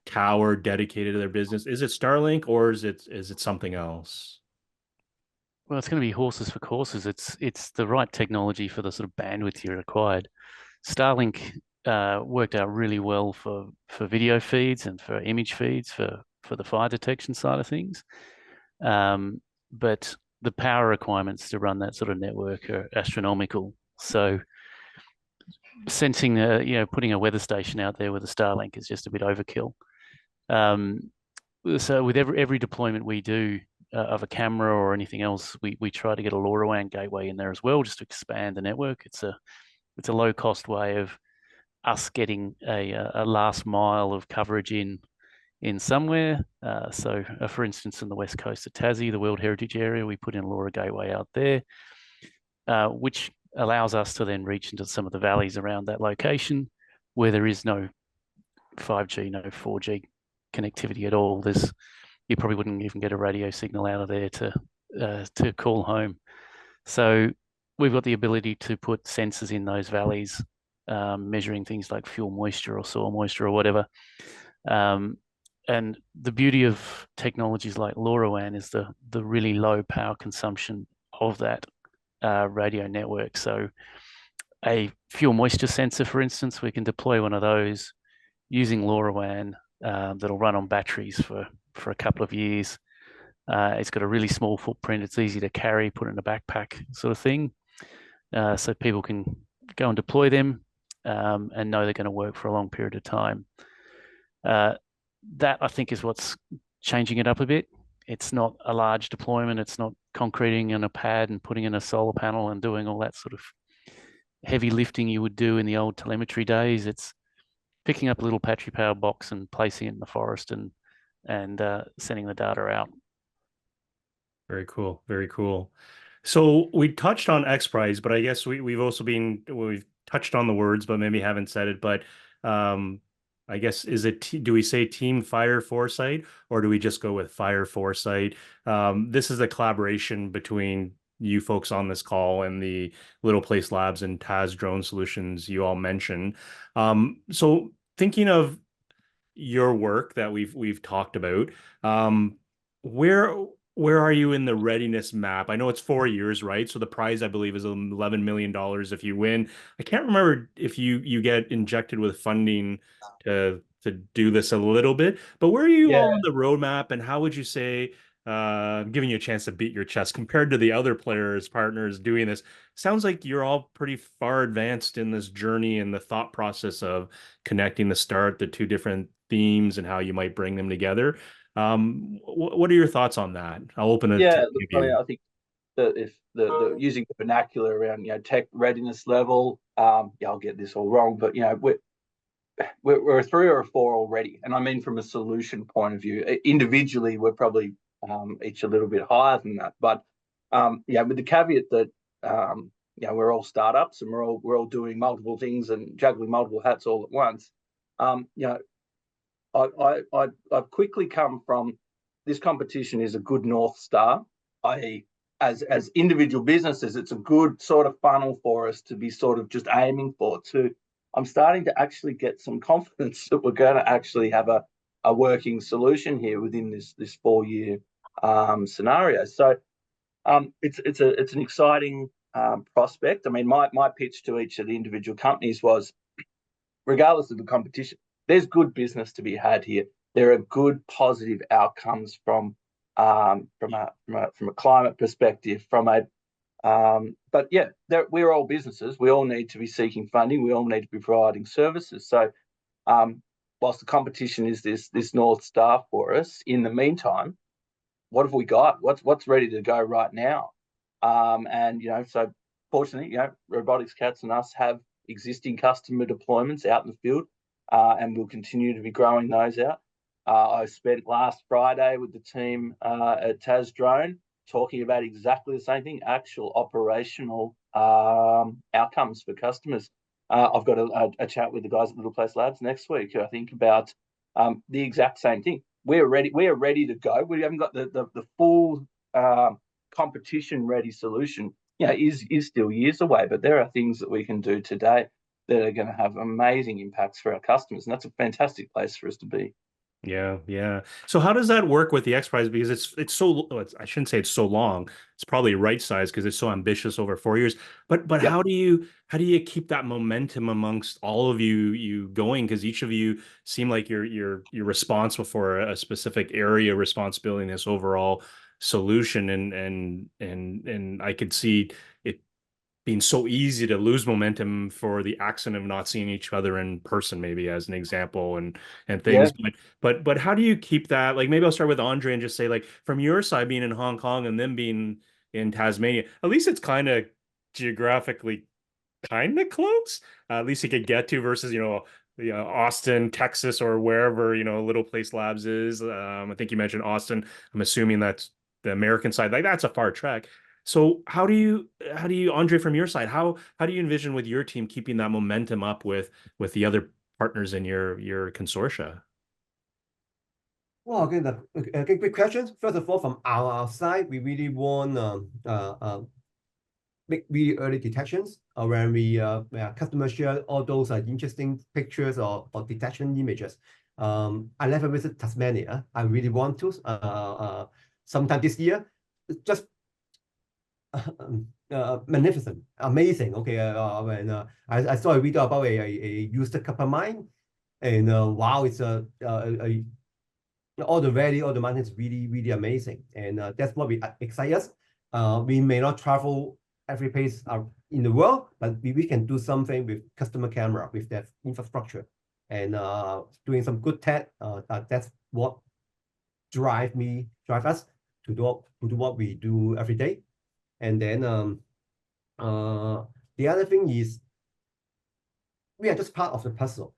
[SPEAKER 1] tower dedicated to their business? Is it Starlink, or is it something else?
[SPEAKER 4] Well, it's going to be horses for courses. It's the right technology for the sort of bandwidth you required. Starlink worked out really well for video feeds and for image feeds for the fire detection side of things. But the power requirements to run that sort of network are astronomical. So sensing, putting a weather station out there with a Starlink is just a bit overkill. So with every deployment we do of a camera or anything else, we try to get a LoRaWAN gateway in there as well, just to expand the network. It's a low cost way of us getting a last mile of coverage in somewhere. So for instance, on the west coast of Tassie, the World Heritage area, we put in a LoRa gateway out there, which allows us to then reach into some of the valleys around that location where there is no 5G, no 4G connectivity at all. You probably wouldn't even get a radio signal out of there to call home. So we've got the ability to put sensors in those valleys, measuring things like fuel moisture or soil moisture or whatever. and the beauty of technologies like LoRaWAN is the really low power consumption of that radio network. So a fuel moisture sensor, for instance, we can deploy one of those using LoRaWAN that'll run on batteries for a couple of years. It's got a really small footprint. It's easy to carry, put in a backpack sort of thing. So people can go and deploy them and know they're going to work for a long period of time. That, I think, is what's changing it up a bit. It's not a large deployment. It's not concreting in a pad and putting in a solar panel and doing all that sort of heavy lifting you would do in the old telemetry days. It's picking up a little battery power box and placing it in the forest and sending the data out.
[SPEAKER 1] Very cool. Very cool. So we touched on XPRIZE, but I guess we've also we've touched on the words, but maybe haven't said it. But I guess do we say Team Fire Foresight, or do we just go with Fire Foresight? This is a collaboration between you folks on this call and the Little Place Labs and TAS Drone Solutions you all mentioned. So thinking of your work that we've talked about, where are you in the readiness map? I know it's 4 years, right? So the prize, I believe, is $11 million if you win. I can't remember if you get injected with funding to do this a little bit, but where are you all on the roadmap, and how would you say, giving you a chance to beat your chest compared to the other partners doing this? Sounds like you're all pretty far advanced in this journey and the thought process of connecting the two different themes and how you might bring them together. What are your thoughts on that? I'll open it to
[SPEAKER 3] look,
[SPEAKER 1] you.
[SPEAKER 3] I think that if the using the vernacular around tech readiness level, I'll get this all wrong, but we're a 3 or a 4 already, and I mean from a solution point of view. Individually, we're probably each a little bit higher than that, but with the caveat that we're all startups and we're all doing multiple things and juggling multiple hats all at once. I've quickly come from this competition is a good North Star, i.e., as individual businesses, it's a good sort of funnel for us to be sort of just aiming for. I'm starting to actually get some confidence that we're going to actually have a working solution here within this 4-year scenario. So it's an exciting prospect. I mean, my pitch to each of the individual companies was, regardless of the competition, there's good business to be had here. There are good positive outcomes from a climate perspective, but we're all businesses. We all need to be seeking funding. We all need to be providing services. So whilst the competition is this North Star for us, in the meantime, what have we got? What's ready to go right now? So fortunately, Robotics Cats and us have existing customer deployments out in the field, and we'll continue to be growing those out. I spent last Friday with the team at TAS Drone talking about exactly the same thing, actual operational outcomes for customers. I've got a chat with the guys at Little Place Labs next week, I think, about the exact same thing. We are ready to go. We haven't got the full competition ready solution. Is still years away, but there are things that we can do today that are going to have amazing impacts for our customers, and that's a fantastic place for us to be.
[SPEAKER 1] Yeah. So how does that work with the XPRIZE? Because it's so, I shouldn't say it's so long. It's probably right size because it's so ambitious over 4 years. But how do you keep that momentum amongst all of you going? Because each of you seem like you're responsible for a specific area, responsibility in this overall solution, and I could see it being so easy to lose momentum for the accident of not seeing each other in person, maybe as an example, and things. But how do you keep that? Like, maybe I'll start with Andre and just say, like, from your side, being in Hong Kong and then being in Tasmania, at least it's kind of geographically kind of close. At least you could get to versus, Austin, Texas, or wherever, Little Place Labs is. I think you mentioned Austin. I'm assuming that's the American side. Like, that's a far trek. So how do you, Andre, from your side, how do you envision with your team keeping that momentum up with the other partners in your consortia?
[SPEAKER 2] Well, again, good questions. First of all, from our side, we really want make really early detections when customers share all those interesting pictures or detection images. I never visit Tasmania. I really want to sometime this year. It's just magnificent, amazing. Okay, when I saw a video about a used copper mine, and wow, it's all the valley, all the mountains, really amazing, and that's what we excite us. We may not travel every place in the world, but we can do something with customer camera with that infrastructure, and doing some good tech. That's what drive us to do what we do every day. And then the other thing is we are just part of the puzzle.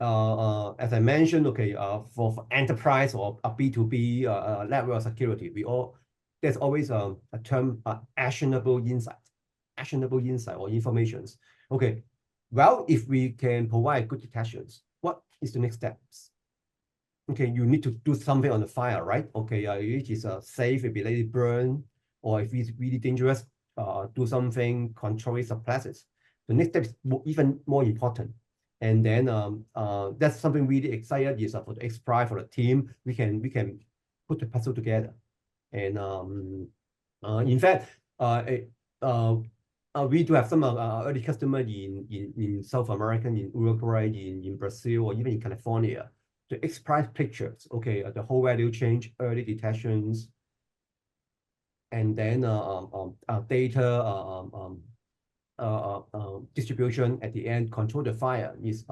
[SPEAKER 2] As I mentioned, okay, for enterprise or a B2B network security, there's always a term, actionable insight or informations. Okay, well, if we can provide good detections, what is the next steps? Okay, you need to do something on the fire, right? Okay, it is safe, if it let it burn, or if it's really dangerous, do something, control its supplies. The next step is even more important. And then that's something really excited is for the XPRIZE, for the team. We can put the puzzle together. And in fact, we do have some early customers in South America, in Uruguay, in Brazil, or even in California. The XPRIZE pictures, okay, the whole value chain, early detections, and then data distribution at the end, control the fire is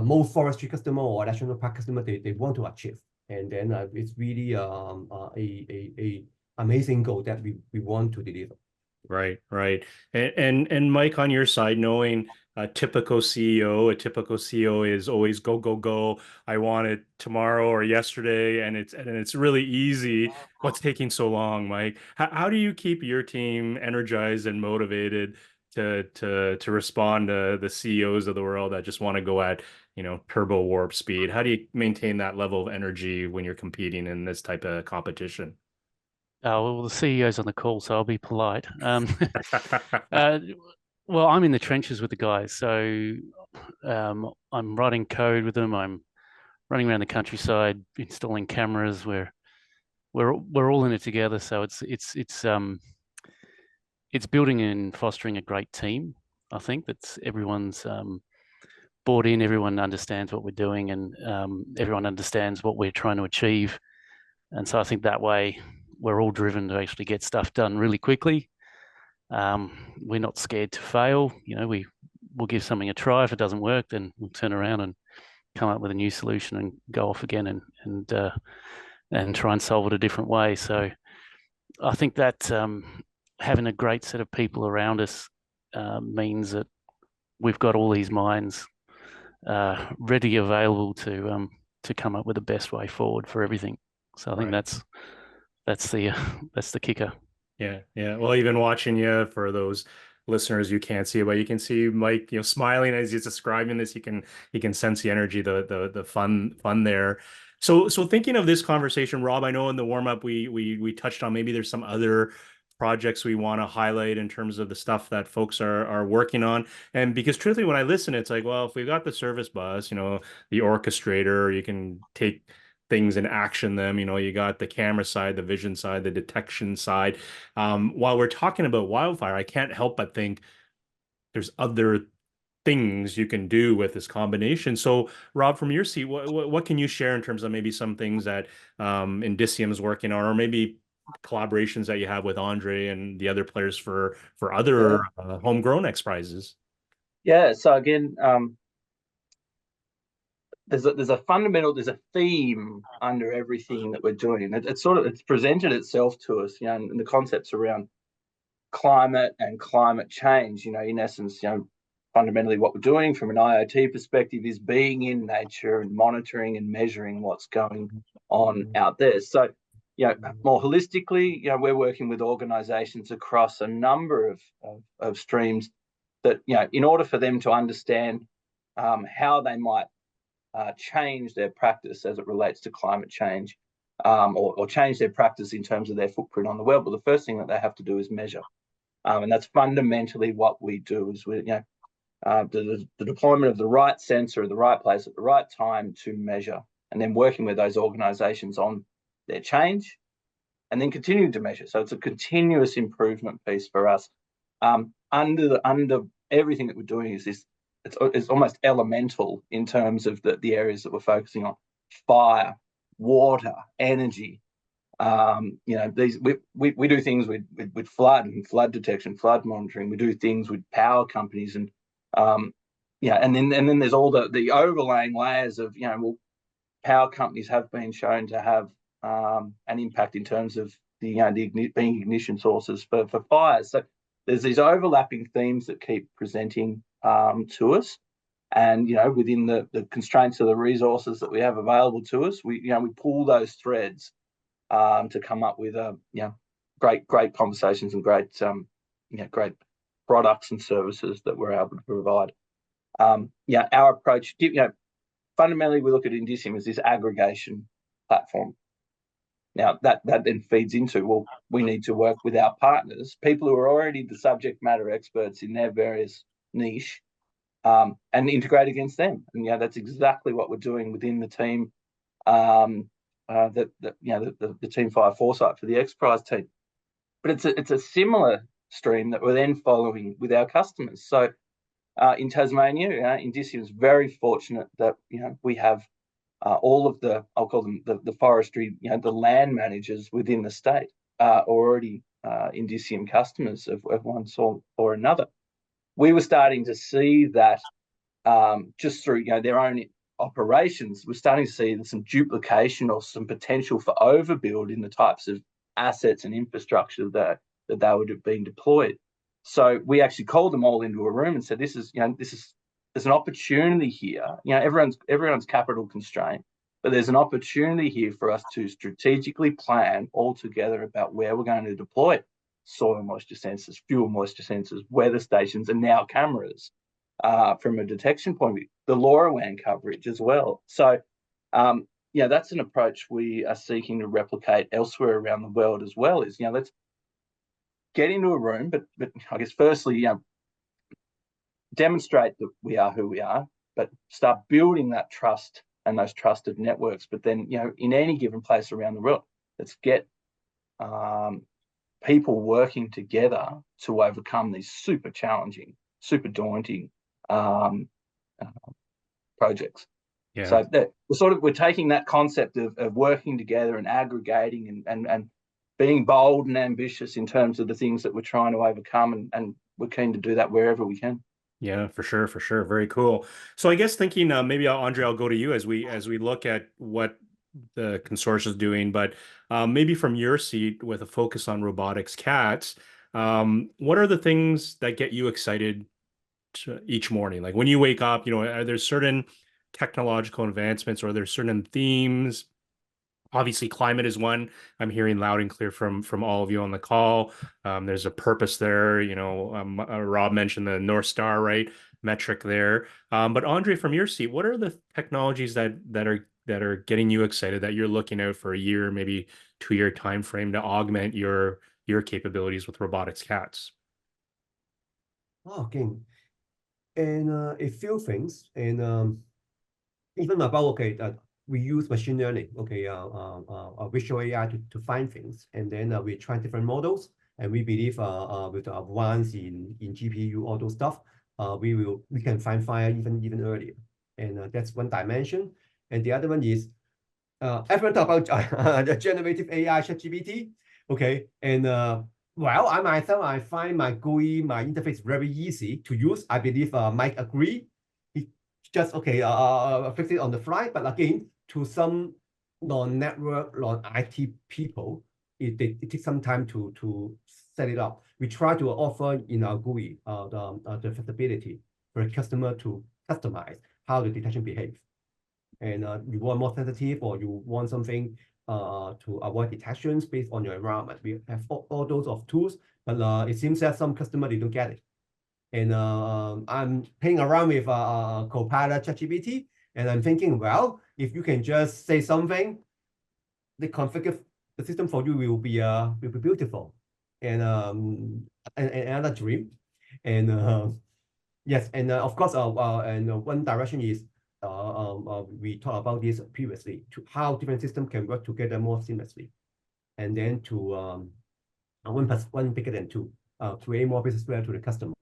[SPEAKER 2] most forestry customer or national park customer they want to achieve. And then it's really a amazing goal that we want to deliver.
[SPEAKER 1] Right. And Mike, on your side, knowing a typical CEO is always go, go, go. I want it tomorrow or yesterday, and it's really easy. What's taking so long, Mike? How do you keep your team energized and motivated to respond to the CEOs of the world that just want to go at, turbo warp speed? How do you maintain that level of energy when you're competing in this type of competition?
[SPEAKER 4] Well, the CEO's on the call, so I'll be polite. Well, I'm in the trenches with the guys, so I'm writing code with them. I'm running around the countryside, installing cameras. We're all in it together. So it's building and fostering a great team. I think that's everyone's bought in. Everyone understands what we're doing, and everyone understands what we're trying to achieve. And so I think that way we're all driven to actually get stuff done really quickly. We're not scared to fail. We'll give something a try. If it doesn't work, then we'll turn around and come up with a new solution and go off again and try and solve it a different way. So I think that having a great set of people around us means that we've got all these minds ready, available to come up with the best way forward for everything. So I think that's the kicker.
[SPEAKER 1] Yeah. Well, even watching you, for those listeners, you can't see it, but you can see Mike, smiling as he's describing this. You can sense the energy, the fun there. So thinking of this conversation, Rob, I know in the warm up we touched on maybe there's some other projects we want to highlight in terms of the stuff that folks are working on. And because truthfully, when I listen, it's like, well, if we've got the service bus, the orchestrator, you can take things and action them. You got the camera side, the vision side, the detection side. While we're talking about wildfire, I can't help but think there's other things you can do with this combination. So Rob, from your seat, what can you share in terms of maybe some things that Indicium is working on, or maybe collaborations that you have with Andre and the other players for other homegrown XPRIZes?
[SPEAKER 3] Yeah, so again, there's a theme under everything that we're doing. It's presented itself to us, and the concepts around climate and climate change. In essence, fundamentally what we're doing from an IoT perspective is being in nature and monitoring and measuring what's going on out there. So, more holistically, we're working with organizations across a number of streams that, in order for them to understand how they might change their practice as it relates to climate change, or change their practice in terms of their footprint on the world. But the first thing that they have to do is measure. And that's fundamentally what we do. Is the deployment of the right sensor at the right place at the right time to measure, and then working with those organisations on their change, and then continuing to measure. So it's a continuous improvement piece for us. Under everything that we're doing is this. It's almost elemental in terms of the areas that we're focusing on: fire, water, energy. These we do things with flood and flood detection, flood monitoring. We do things with power companies, and and then there's all the overlaying layers of power companies have been shown to have an impact in terms of being ignition sources for fires. So there's these overlapping themes that keep presenting to us, and within the constraints of the resources that we have available to us, we pull those threads to come up with great conversations and great products and services that we're able to provide. Our approach, fundamentally, we look at Indicium as this aggregation platform. Now that then feeds into, well, we need to work with our partners, people who are already the subject matter experts in their various niche, and integrate against them. And that's exactly what we're doing within the team. The Team Fire Foresight for the XPRIZE team, but it's a similar stream that we're then following with our customers. So in Tasmania, Indicium is very fortunate that we have all of I'll call them the forestry, the land managers within the state are already Indicium customers of one sort or another. We were starting to see that just through their own operations, we're starting to see some duplication or some potential for overbuild in the types of assets and infrastructure that they would have been deployed. So we actually called them all into a room and said, there's an opportunity here. Everyone's capital constrained, but there's an opportunity here for us to strategically plan all together about where we're going to deploy soil moisture sensors, fuel moisture sensors, weather stations, and now cameras. From a detection point of view, the LoRaWAN coverage as well. So, that's an approach we are seeking to replicate elsewhere around the world as well. Is let's get into a room, but I guess firstly, demonstrate that we are who we are, but start building that trust and those trusted networks. But then, in any given place around the world, let's get people working together to overcome these super challenging, super daunting projects.
[SPEAKER 1] Yeah.
[SPEAKER 3] So we're taking that concept of working together and aggregating and being bold and ambitious in terms of the things that we're trying to overcome, and we're keen to do that wherever we can.
[SPEAKER 1] Yeah, for sure. Very cool. So I guess thinking maybe Andre, I'll go to you as we look at what the consortium is doing, but maybe from your seat with a focus on Robotics Cats, what are the things that get you excited each morning? Like when you wake up, are there certain technological advancements, or are there certain themes? Obviously, climate is one. I'm hearing loud and clear from all of you on the call. There's a purpose there. Rob mentioned the North Star, right? Metric there. But Andre, from your seat, what are the technologies that are getting you excited, that you're looking out for a year, maybe 2-year time frame, to augment your capabilities with Robotics Cats?
[SPEAKER 2] Okay, and a few things, and even about we use machine learning, visual AI to find things, and then we try different models, and we believe with the advance in GPU, all those stuff, we can find fire even earlier, and that's one dimension. And the other one is everyone talk about the generative AI, ChatGPT, and well, I myself, I find my GUI, my interface very easy to use. I believe Mike agree. He just fix it on the fly, but again, to some non-network, non-IT people, it takes some time to set it up. We try to offer in our GUI the flexibility for a customer to customize how the detection behaves. And you want more sensitive, or you want something to avoid detections based on your environment. We have all those of tools, but it seems that some customers, they don't get it. And I'm playing around with Copilot ChatGPT, and I'm thinking, well, if you can just say something, the configure the system for you will be beautiful. And another dream, and Yes, and of course, one direction is we talked about this previously, to how different systems can work together more seamlessly, and then to one plus one bigger than two, create more business value to the customer.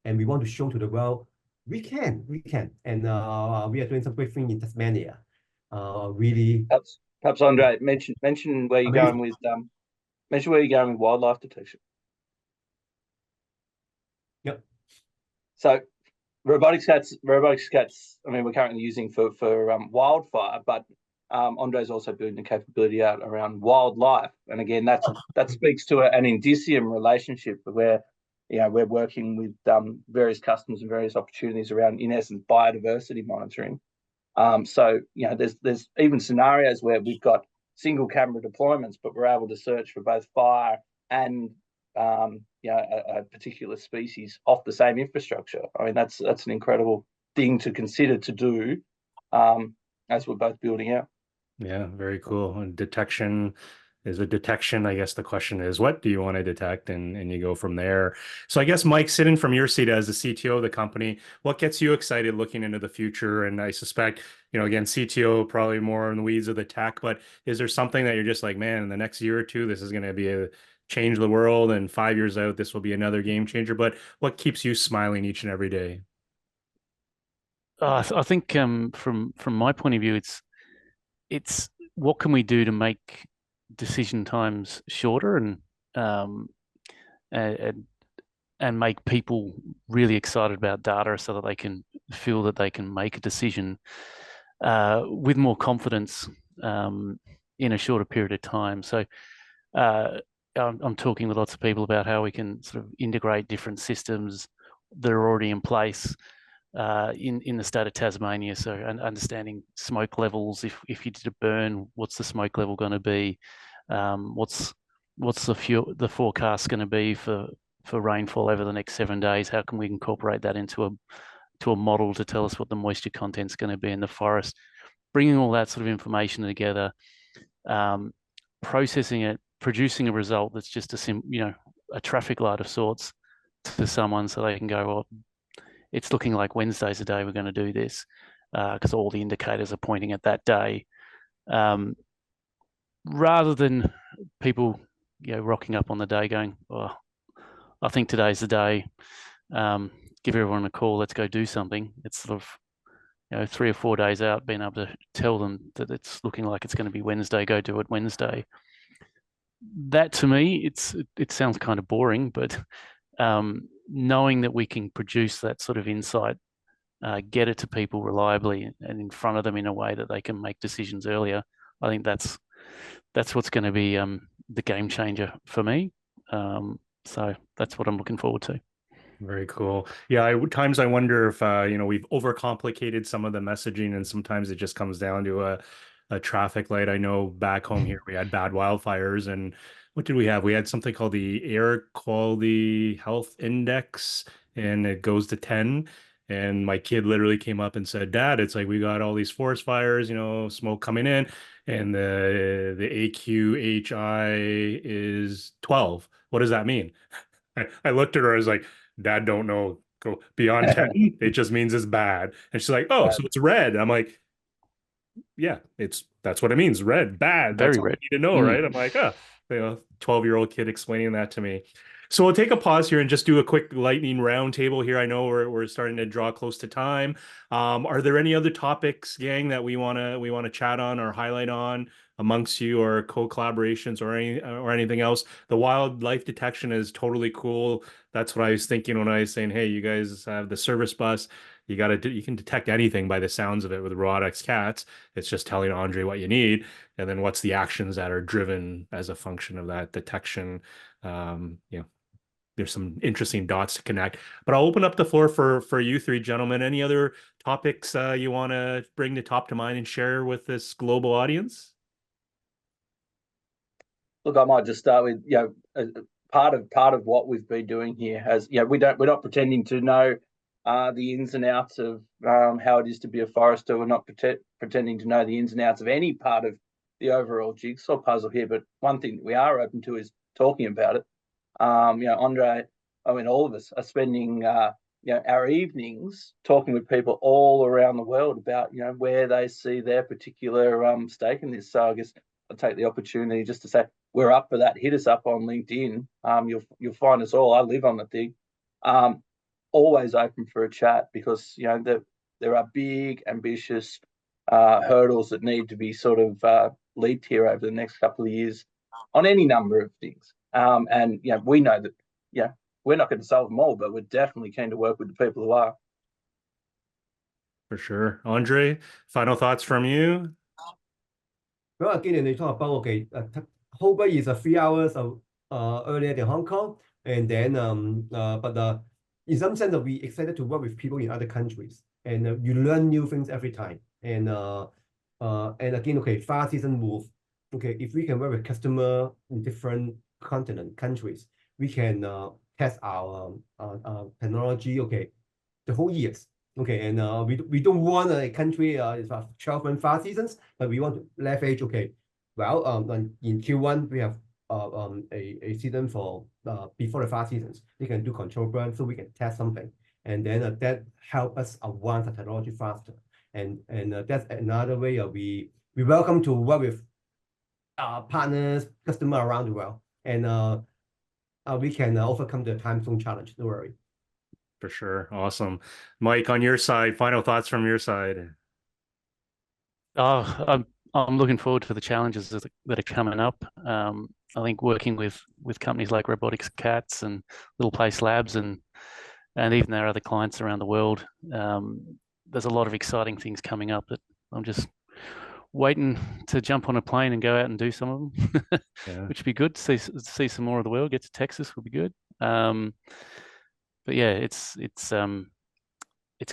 [SPEAKER 2] And we want to show to the world we can, and we are doing some great thing in Tasmania. Really
[SPEAKER 3] Perhaps Andre, mention where you're
[SPEAKER 2] amazing.
[SPEAKER 3] going with mention where you're going with wildlife detection.
[SPEAKER 2] Yep.
[SPEAKER 3] So Robotics Cats. I mean, we're currently using for wildfire, but Andre's also building the capability out around wildlife, and again, that speaks to an Indicium relationship where we're working with various customers and various opportunities around, in essence, biodiversity monitoring. So there's even scenarios where we've got single camera deployments, but we're able to search for both fire and a particular species off the same infrastructure. I mean, that's an incredible thing to consider to do as we're both building out.
[SPEAKER 1] Yeah, very cool. And detection is a detection. I guess the question is, what do you want to detect? And you go from there. So I guess, Mike, sitting from your seat as the CTO of the company, what gets you excited looking into the future? And I suspect, again, CTO probably more in the weeds of the tech, but is there something that you're just like, man, in the next year or two, this is going to be change the world, and 5 years out, this will be another game changer? But what keeps you smiling each and every day?
[SPEAKER 4] I think from my point of view, it's what can we do to make decision times shorter and make people really excited about data so that they can feel that they can make a decision with more confidence in a shorter period of time. So I'm talking with lots of people about how we can sort of integrate different systems that are already in place in the state of Tasmania. So understanding smoke levels. If you did a burn, what's the smoke level going to be? What's the forecast going to be for rainfall over the next 7 days? How can we incorporate that into a model to tell us what the moisture content's going to be in the forest? Bringing all that sort of information together, processing it, producing a result that's just a traffic light of sorts to someone, so they can go, well, it's looking like Wednesday's the day we're going to do this, because all the indicators are pointing at that day, rather than people rocking up on the day going, oh, I think today's the day, give everyone a call, let's go do something. It's sort of 3 or 4 days out, being able to tell them that it's looking like it's going to be Wednesday, go do it Wednesday. That, to me, it sounds kind of boring, but knowing that we can produce that sort of insight, get it to people reliably and in front of them in a way that they can make decisions earlier, I think that's what's going to be the game changer for me. So that's what I'm looking forward to.
[SPEAKER 1] Very cool. Yeah, times I wonder if we've overcomplicated some of the messaging, and sometimes it just comes down to a traffic light. I know back home here we had bad wildfires, and what did we have? We had something called the Air Quality Health Index, and it goes to 10. And my kid literally came up and said, "Dad, it's like we got all these forest fires, smoke coming in, and the AQHI is 12. What does that mean?" I looked at her, I was like, "Dad don't know, go beyond 10. It just means it's bad." And she's like, "Oh, so it's red." I'm like, "Yeah, that's what it means. Red, bad. That's
[SPEAKER 4] Very
[SPEAKER 1] all
[SPEAKER 4] red.
[SPEAKER 1] you need to know, right?" I'm like, 12-year-old kid explaining that to me. So we'll take a pause here and just do a quick lightning round table here. I know we're starting to draw close to time. Are there any other topics, gang, that we wanna chat on or highlight on amongst you, or co-collaborations or anything else? The wildlife detection is totally cool. That's what I was thinking when I was saying, hey, you guys have the service bus. You can detect anything by the sounds of it with Robotics Cats. It's just telling Andre what you need, and then what's the actions that are driven as a function of that detection. There's some interesting dots to connect, but I'll open up the floor for you three gentlemen. Any other topics you want to bring to top to mind and share with this global audience?
[SPEAKER 3] Look, I might just start with part of what we've been doing here has we're not pretending to know the ins and outs of how it is to be a forester. We're not pretending to know the ins and outs of any part of the overall jigsaw puzzle here. But one thing that we are open to is talking about it. Andre, I mean, all of us are spending our evenings talking with people all around the world about where they see their particular stake in this. So I guess I'll take the opportunity just to say we're up for that. Hit us up on LinkedIn. You'll find us all. I live on the thing. Always open for a chat, because there are big, ambitious hurdles that need to be sort of leaped here over the next couple of years on any number of things. And we know that we're not going to solve them all, but we're definitely keen to work with the people who are.
[SPEAKER 1] For sure. Andre, final thoughts from you?
[SPEAKER 2] Well, again, they talk about, okay, Hobart is 3 hours earlier than Hong Kong, and then but in some sense, we excited to work with people in other countries, and you learn new things every time. And again, okay, far season move. Okay, if we can work with customer in different countries, we can test our technology. Okay, the whole years. Okay, and we don't want a country is 12-month far seasons, but we want to leverage. Okay, well, in Q1 we have a season for before the far seasons. We can do control burn, so we can test something, and then that help us advance the technology faster. And that's another way we welcome to work with partners, customer around the world, and we can overcome the time zone challenge. Don't worry.
[SPEAKER 1] For sure. Awesome. Mike, on your side, final thoughts from your side?
[SPEAKER 4] I'm looking forward to the challenges that are coming up. I think working with companies like Robotics Cats and Little Place Labs and even our other clients around the world, there's a lot of exciting things coming up that I'm just waiting to jump on a plane and go out and do some of them,
[SPEAKER 1] Yeah.
[SPEAKER 4] which would be good. See some more of the world. Get to Texas would be good. But yeah, it's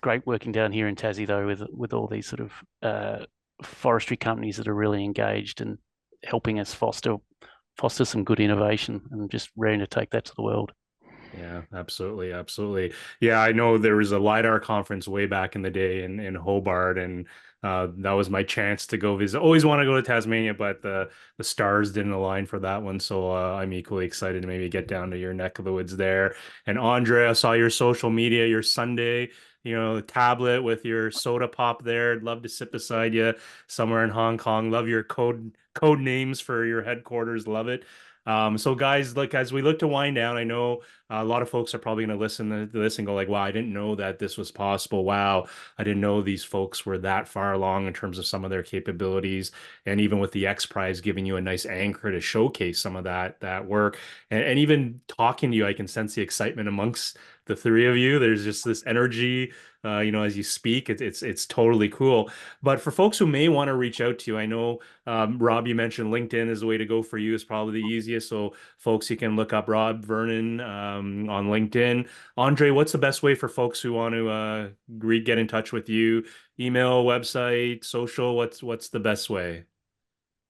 [SPEAKER 4] great working down here in Tassie though with all these sort of forestry companies that are really engaged and helping us foster some good innovation, and just ready to take that to the world.
[SPEAKER 1] Yeah, absolutely. Absolutely. Yeah, I know there was a LiDAR conference way back in the day in Hobart, and that was my chance to go visit. Always want to go to Tasmania, but the stars didn't align for that one. So I'm equally excited to maybe get down to your neck of the woods there. And Andre, I saw your social media, your Sunday, tablet with your soda pop there. I'd love to sit beside you somewhere in Hong Kong. Love your code names for your headquarters. Love it. So guys, look, as we look to wind down, I know a lot of folks are probably going to listen to this and go like, wow, I didn't know that this was possible. Wow, I didn't know these folks were that far along in terms of some of their capabilities. And even with the XPRIZE giving you a nice anchor to showcase some of that work. And even talking to you, I can sense the excitement amongst the three of you. There's just this energy, as you speak. It's totally cool. But for folks who may want to reach out to you, I know, Rob, you mentioned LinkedIn is the way to go for you. Is probably the easiest. So folks, you can look up Rob Vernon on LinkedIn. Andre, what's the best way for folks who want to get in touch with you? Email, website, social. What's the best way?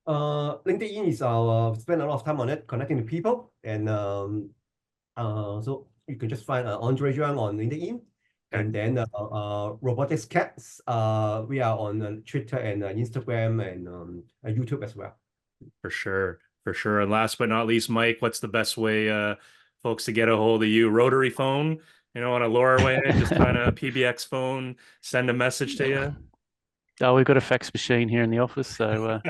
[SPEAKER 2] LinkedIn is our spend a lot of time on it, connecting to people, and so you can just find Andre Cheung on LinkedIn.
[SPEAKER 1] Okay.
[SPEAKER 2] And then Robotics Cats, we are on Twitter and Instagram and YouTube as well.
[SPEAKER 1] For sure. For sure. And last but not least, Mike, what's the best way folks to get a hold of you? Rotary phone, on a lower way, just kind of PBX phone, send a message to you?
[SPEAKER 4] Oh, we've got a fax machine here in the office, so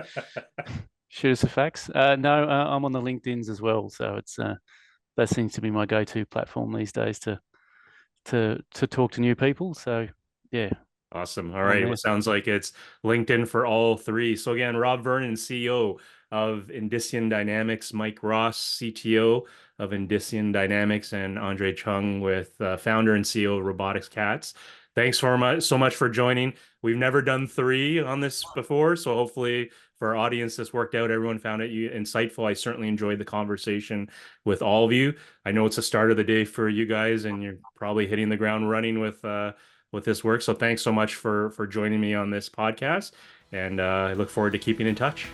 [SPEAKER 4] shoot us a fax. No, I'm on the LinkedIn's as well, so it's that seems to be my go-to platform these days to talk to new people. So yeah.
[SPEAKER 1] Awesome. All right. Well, sounds like it's LinkedIn for all three. So again, Rob Vernon, CEO of Indicium Dynamics, Mike Ross, CTO of Indicium Dynamics, and Andre Cheung with founder and CEO of Robotics Cats. Thanks so much for joining. We've never done three on this before, so hopefully for our audience, this worked out. Everyone found it insightful. I certainly enjoyed the conversation with all of you. I know it's the start of the day for you guys, and you're probably hitting the ground running with this work. So thanks so much for joining me on this podcast, and I look forward to keeping in touch.